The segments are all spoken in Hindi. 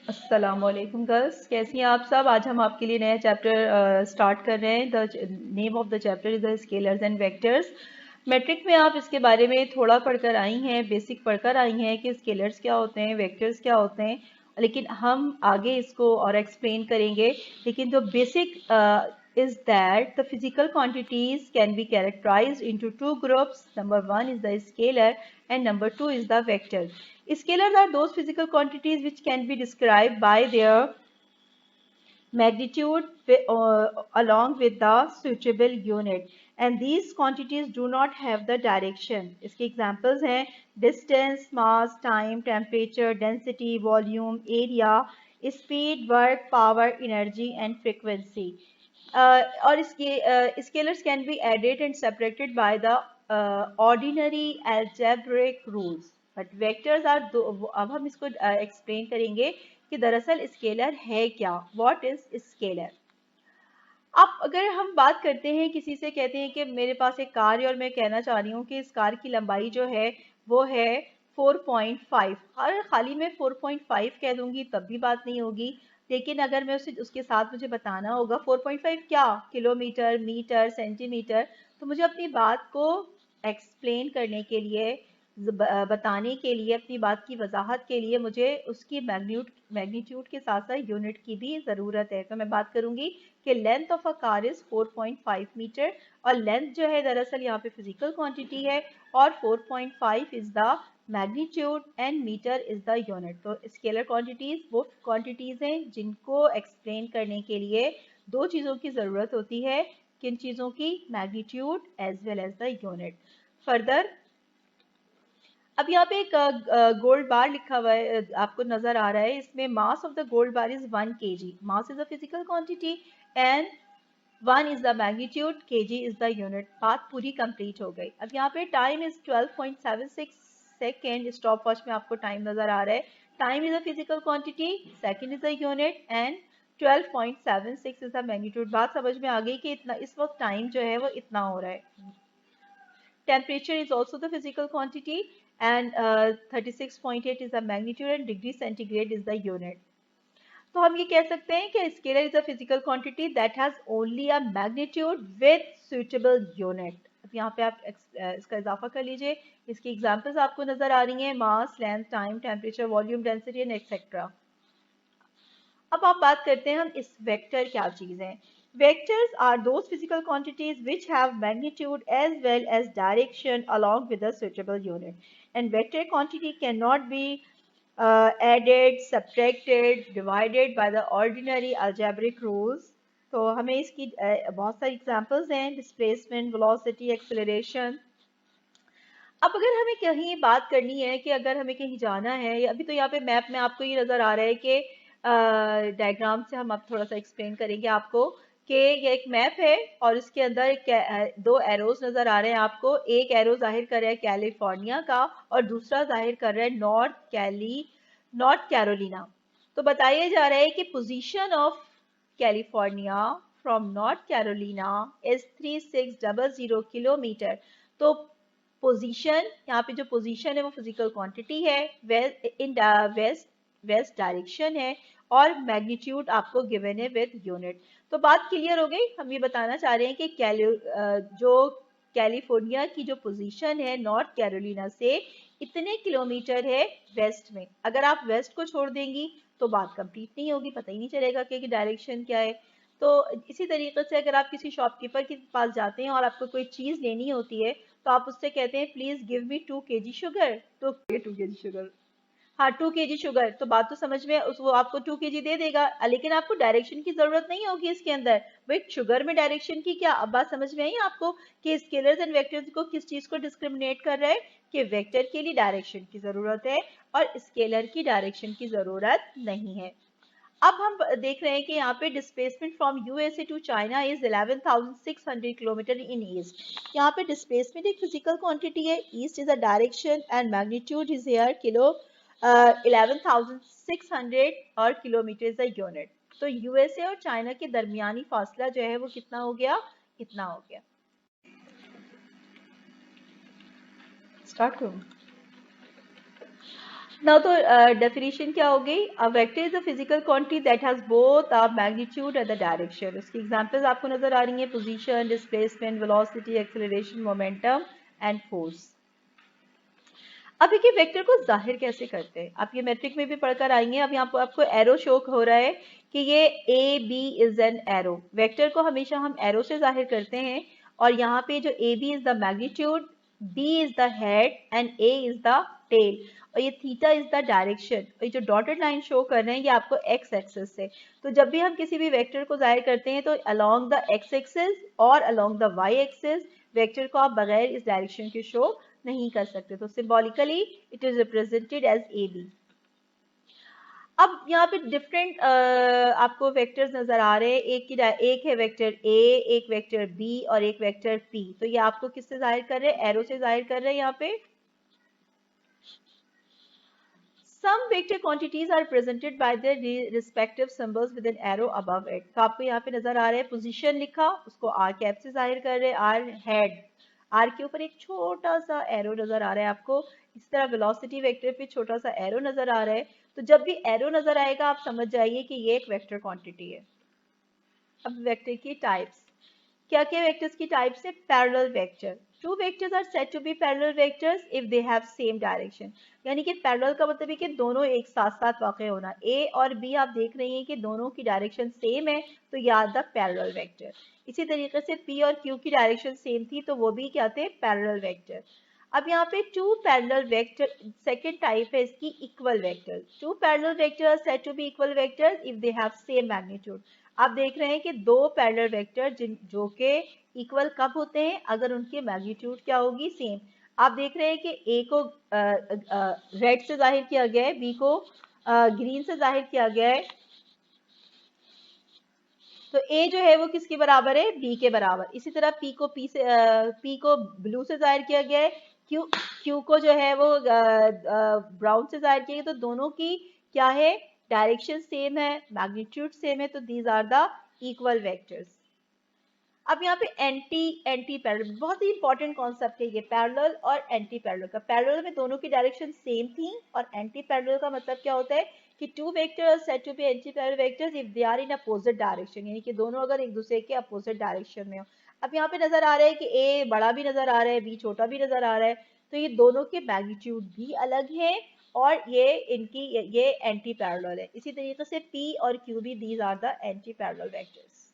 अस्सलामुअलैकुम गर्ल्स, कैसी हैं आप सब। आज हम आपके लिए नया चैप्टर स्टार्ट कर रहे हैं। The name of the chapter is the scalars and vectors. Matric में आप इसके बारे में थोड़ा पढ़कर आई हैं, बेसिक पढ़कर आई हैं कि स्केलर्स क्या होते हैं, वेक्टर्स क्या होते हैं, लेकिन हम आगे इसको और एक्सप्लेन करेंगे। लेकिन जो basic is that the physical quantities can be characterized into two groups. Number one is the scalar and number two is the vector. Scalars are those physical quantities which can be described by their magnitude along with the suitable unit, and these quantities do not have the direction. इसके examples हैं distance, mass, time, temperature, density, volume, area, speed, work, power, energy and frequency. और इसके scalars can be added and separated by the ordinary algebraic rules. But vectors are दो। अब हम इसको एक्सप्लेन करेंगे कि दरअसल स्केलर है क्या, व्हाट इज स्केलर। अब अगर हम बात करते हैं, किसी से कहते हैं कि मेरे पास एक कार है और मैं कहना चाह रही हूँ कि इस कार की लंबाई जो है वो है 4.5, और खाली मैं 4.5 कह दूंगी तब भी बात नहीं होगी। लेकिन अगर मैं उसके साथ मुझे बताना होगा 4.5 क्या, किलोमीटर, मीटर, सेंटीमीटर, तो मुझे अपनी बात को एक्सप्लेन करने के लिए, बताने के लिए, अपनी बात की वजाहत के लिए मुझे उसकी मैग्नीट्यूड के साथ साथ यूनिट की भी ज़रूरत है। तो मैं बात करूंगी कि length of a car is 4.5 metre, और लेंथ जो है दरअसल यहाँ पे फिजिकल क्वांटिटी है, और 4.5 is the magnitude and metre is the unit. तो स्केलर क्वांटिटीज वो क्वांटिटीज हैं जिनको एक्सप्लेन करने के लिए दो चीज़ों की ज़रूरत होती है। किन चीज़ों की? Magnitude as well as the unit. Further अब यहाँ पे एक गोल्ड बार लिखा हुआ है, आपको नजर आ रहा है। इसमें mass of the gold bar is 1 kg। Mass is a physical quantity and 1 is the magnitude, kg is the unit. बात पूरी कंप्लीट हो गई। अब यहाँ पे time is 12.76 second. Stop watch में आपको टाइम नजर आ रहा है। Time is a physical quantity, second is the unit and 12.76 is the magnitude. बात समझ में आ गई कि इतना इस वक्त टाइम जो है वो इतना हो रहा है। Temperature is also the physical quantity, and 36.8 is the magnitude and degree centigrade is the unit. तो हम ये कह सकते हैं कि scalar is a physical quantity that has only a magnitude with suitable unit. अब यहाँ पे आप इसका इजाफा कर लीजिए। इसकी एग्जांपल्स आपको नजर आ रही हैं, mass, length, time, temperature, volume, density and etcetera. अब आप बात करते हैं हम इस वेक्टर क्या चीज है। Vectors are those physical quantities which have magnitude as well as direction along with a suitable unit. And vector quantity cannot be added, subtracted, divided by the ordinary algebraic rules. तो हमें इसकी बहुत सारी एग्जांपल्स हैं, डिस्प्लेसमेंट, वेलोसिटी, एक्सेलरेशन। अब अगर हमें कहीं बात करनी है कि अगर हमें कहीं जाना है, अभी तो यहाँ पे मैप में आपको ये नज़र आ रहा है कि डायग्राम से हम अब थोड़ा सा एक्सप्लेन करेंगे आपको कि ये एक मैप है और इसके अंदर दो एरोज नज़र आ रहे हैं आपको। एक एरो जाहिर कर रहा है कैलिफोर्निया का और दूसरा जाहिर कर रहा है नॉर्थ कैरोलिना। तो बताया जा रहा है कि position of California from north Carolina is 3600 kilometre. तो पोजीशन, यहाँ पे जो पोजीशन है वो फिजिकल क्वांटिटी है, वेस्ट डायरेक्शन है, और मैग्नीट्यूड आपको गिवन है विद यूनिट। तो बात क्लियर हो गई। हम ये बताना चाह रहे हैं कि जो कैलिफोर्निया की जो पोजीशन है नॉर्थ कैरोलिना से इतने किलोमीटर है वेस्ट में। अगर आप वेस्ट को छोड़ देंगी तो बात कंप्लीट नहीं होगी, पता ही नहीं चलेगा कि डायरेक्शन क्या है। तो इसी तरीके से अगर आप किसी शॉपकीपर के पास जाते हैं और आपको कोई चीज़ लेनी होती है तो आप उससे कहते हैं please give me 2 kg sugar, तो 2 kg शुगर, हाँ 2 kg शुगर, तो बात तो समझ में, उस वो आपको 2 kg दे देगा, लेकिन आपको डायरेक्शन की जरूरत नहीं होगी इसके अंदर। भाई शुगर में डायरेक्शन की क्या, अब बात समझ में आई आपको कि स्केलर्स एंड वेक्टर्स को किस चीज को डिस्क्रिमिनेट कर रहा है कि वेक्टर के लिए डायरेक्शन की जरूरत है और स्केलर की डायरेक्शन की जरूरत नहीं है। अब हम देख रहे हैं कि यहाँ पे displacement from USA to China is 11,600 kilometre in east. यहाँ पे डिस्प्लेसमेंट एक फिजिकल क्वांटिटी है, east is a direction and magnitude is here 11,600 और किलोमीटर इज अ यूनिट। तो यूएसए और चाइना के दरमियानी फासला जो है वो कितना हो गया, इतना हो गया। स्टार्ट करूँ? नाउ तो डेफिनेशन क्या हो गई? A vector is a physical quantity that has both a magnitude and the direction. उसकी एग्जांपल्स आपको नजर आ रही हैं, position, displacement, velocity, acceleration, momentum and force. अब देखिए वेक्टर को जाहिर कैसे करते हैं, आप ये मैट्रिक में भी पढ़कर आएंगे। अब यहाँ पर आपको एरो शो हो रहा है कि ये A B is an arrow. Vector को हमेशा हम एरो से जाहिर करते हैं, और यहाँ पे जो A B is the magnitude, B is the head and A is the tail, और ये थीटा इज द डायरेक्शन। और ये जो डॉटेड लाइन शो कर रहे हैं ये आपको एक्स एक्सिस से। तो जब भी हम किसी भी वेक्टर को जाहिर करते हैं तो अलोंग द एक्स एक्सिस और along the Y axis vector को आप बगैर इस डायरेक्शन के शो नहीं कर सकते। तो symbolically it is represented as A B. अब यहाँ पे डिफरेंट आपको वेक्टर्स नजर आ रहे हैं। एक है वेक्टर ए, एक वेक्टर बी और एक वेक्टर पी। तो ये आपको किससे जाहिर कर रहे हैं? एरो से जाहिर कर रहे हैं यहाँ पे। Some vector quantities are presented by their respective symbols with an arrow above it। तो आपको यहाँ पे नजर आ रहा है पोजीशन लिखा, उसको आर कैप से जाहिर कर रहे हैं, आर हेड, आर के ऊपर एक छोटा सा एरो नजर आ रहा है आपको। इस तरह वेलोसिटी वेक्टर पे छोटा सा एरो नजर आ रहा है। तो जब भी एरो नजर आएगा आप समझ जाइए कि ये एक वेक्टर क्वांटिटी है। अब वेक्टर की टाइप्स, क्या क्या वेक्टर्स की टाइप्स है? Parallel vector. Two vectors are said to be parallel vectors if they have same direction. यानी कि पैरेलल का मतलब है कि दोनों एक साथ साथ वाक़ होना। ए और बी आप देख रहे हैं कि दोनों की डायरेक्शन सेम है, तो याद द पैरेलल वेक्टर। इसी तरीके से पी और क्यू की डायरेक्शन सेम थी, तो वो भी क्या थे? Parallel vector. अब यहाँ पे two parallel vector, second type है इसकी equal vector. Two parallel vector are said to be equal vectors if they have same magnitude. आप देख रहे हैं कि दो पैरेलल वेक्टर जो के इक्वल कब होते हैं? अगर उनकी मैग्नीट्यूड क्या होगी? सेम। आप देख रहे हैं कि ए को रेड से जाहिर किया गया है, बी को ग्रीन से जाहिर किया गया है। तो ए जो है वो किसके बराबर है? बी के बराबर। इसी तरह पी को ब्लू से जाहिर किया गया है, क्यू को जो है वो ब्राउन से जाहिर किया गया। तो दोनों की क्या है? डायरेक्शन सेम है, मैग्नीट्यूड सेम है, तो these are the equal vectors. अब यहाँ पे एंटी पैरेलल बहुत ही इंपॉर्टेंट कॉन्सेप्ट है ये, पैरेलल और एंटी पैरेलल का। पैरेलल में दोनों की डायरेक्शन सेम थी, और एंटी पैरेलल का मतलब क्या होता है कि two vectors said to be anti parallel vectors if they are in opposite direction, यानी कि दोनों अगर एक दूसरे के अपोजिट डायरेक्शन में हो। अब यहाँ पे नजर आ रहा है कि ए बड़ा भी नजर आ रहा है, बी छोटा भी नजर आ रहा है, तो ये दोनों के मैग्नीट्यूड भी अलग है, और ये एंटी पैरेलल है। इसी तरीके से पी और क्यू भी, these are the anti parallel vectors.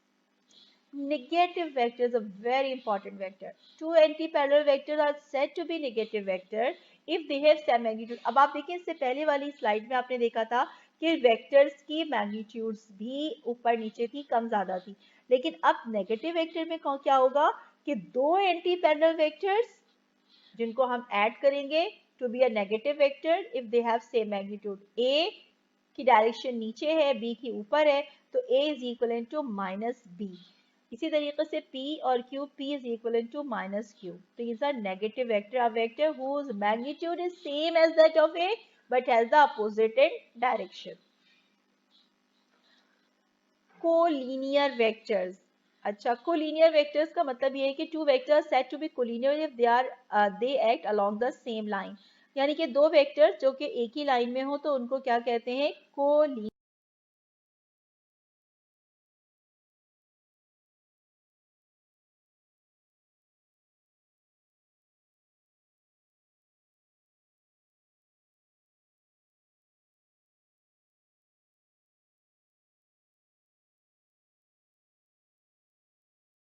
Negative vector is a very important vector. Two anti-parallel vectors are said to be negative vector if they have same magnitude। अब आप देखिए इससे पहले वाली स्लाइड में आपने देखा था कि वेक्टर्स की मैग्नीट्यूड्स भी ऊपर नीचे थी, कम ज्यादा थी। लेकिन अब नेगेटिव वेक्टर में क्या होगा कि दो एंटी पैरेलल वेक्टर्स जिनको हम ऐड करेंगे to be a negative vector if they have same magnitude. A की डायरेक्शन नीचे है, बी की ऊपर है, तो A is equal to minus B. इसी तरीके से P और Q, P is equivalent to minus Q. These are negative vector, a vector whose magnitude is same as that of A but has the opposite in direction. Collinear vectors. अच्छा, collinear vectors का मतलब ये है कि two vectors said to be collinear if they act along the same line। यानी कि दो वेक्टर्स जो कि एक ही लाइन में हो तो उनको क्या कहते हैं? कोलिनियर।